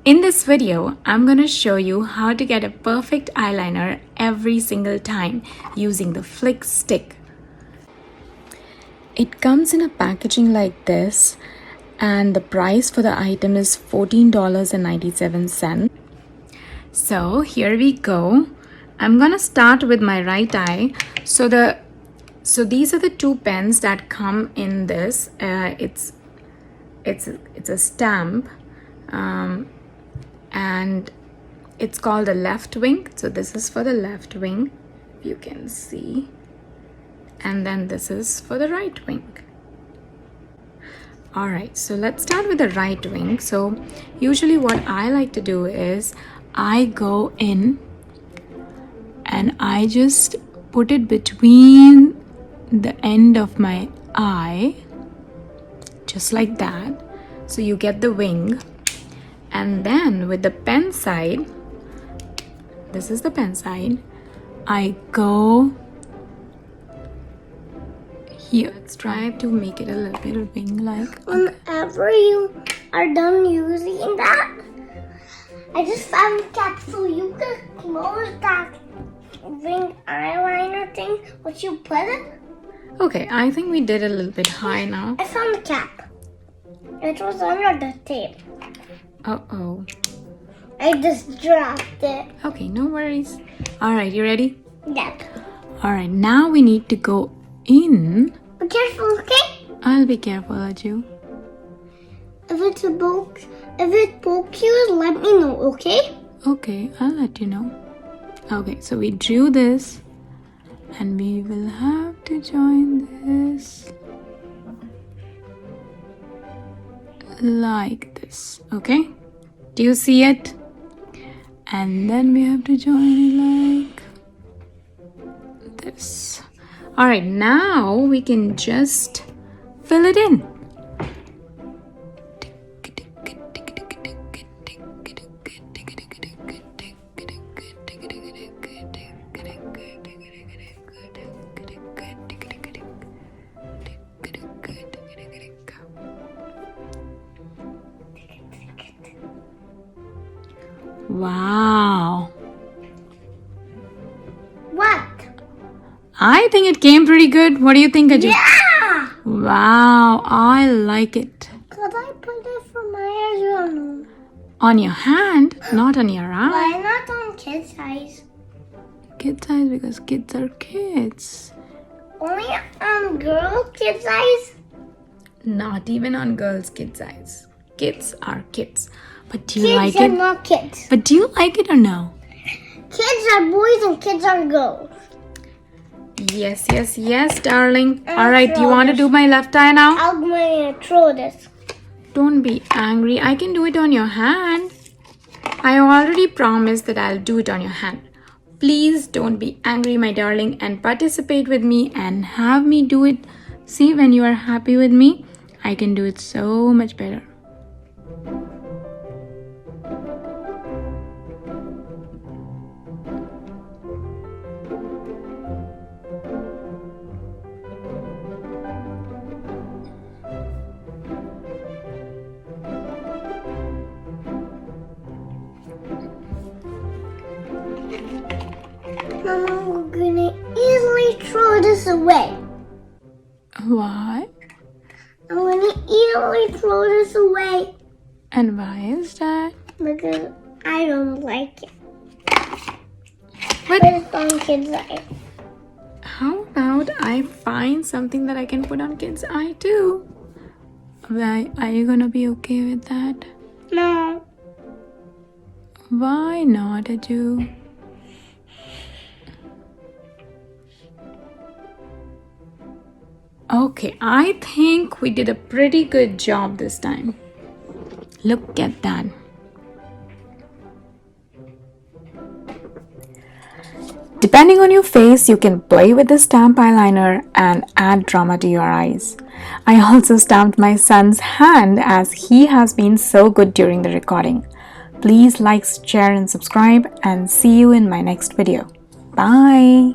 In this video, I'm going to show you how to get a perfect eyeliner every single time using the Flick Stick. It comes in a packaging like this, and the price for the item is $14.97. So here we go. I'm going to start with my right eye. So these are the two pens that come in this. It's a stamp. And it's called the left wing. So this is for the left wing, if you can see, and then this is for the right wing. All right, so let's start with the right wing. So usually what I like to do is I go in and I just put it between the end of my eye, just like that. So you get the wing. And then with the pen side, this is the pen side, I go here. Let's try to make it a little bit wing-like. Whenever you are done using that, I just found a cap so you can close that wing eyeliner thing, what you put it. Okay, I think we did a little bit high now. I found the cap. It was under the tape. Uh-oh. I just dropped it. Okay, no worries. All right, you ready? Yep. All right, now we need to go in. Be careful, okay? I'll be careful, Ajju. If it pokes you, let me know, okay? Okay, I'll let you know. Okay, so we drew this and we will have to join this like this. Okay, do you see it? And then we have to join it like this. All right, now we can just fill it in. Wow. What? I think it came pretty good. What do you think, Ajju? Yeah! Wow, I like it. Could I put it for my eyes or no? On your hand, not on your eye. Why not on kids' eyes? Kids' eyes, because kids are kids. Only on girls' kids' eyes? Not even on girls' kids' eyes. Kids are kids. But do you Kids like are it? not kids. But do you like it or no? Kids are boys and kids are girls. Yes, yes, yes, darling. I'm All right, you want to this. do my left eye now? I'm going to throw this. Don't be angry. I can do it on your hand. I already promised that I'll do it on your hand. Please don't be angry, my darling, and participate with me and have me do it. See, when you are happy with me, I can do it so much better. Mama, we're going to easily throw this away. Why? I'm going to easily throw this away. And why is that? Because I don't like it. But Put it on kids' eyes. how about I find something that I can put on kids' eye too? Why, are you gonna be okay with that? No. Why not, Ajju? Okay, I think we did a pretty good job this time. Look at that. Depending on your face, you can play with the stamp eyeliner and add drama to your eyes. I also stamped my son's hand as he has been so good during the recording. Please like, share and subscribe, and see you in my next video. Bye!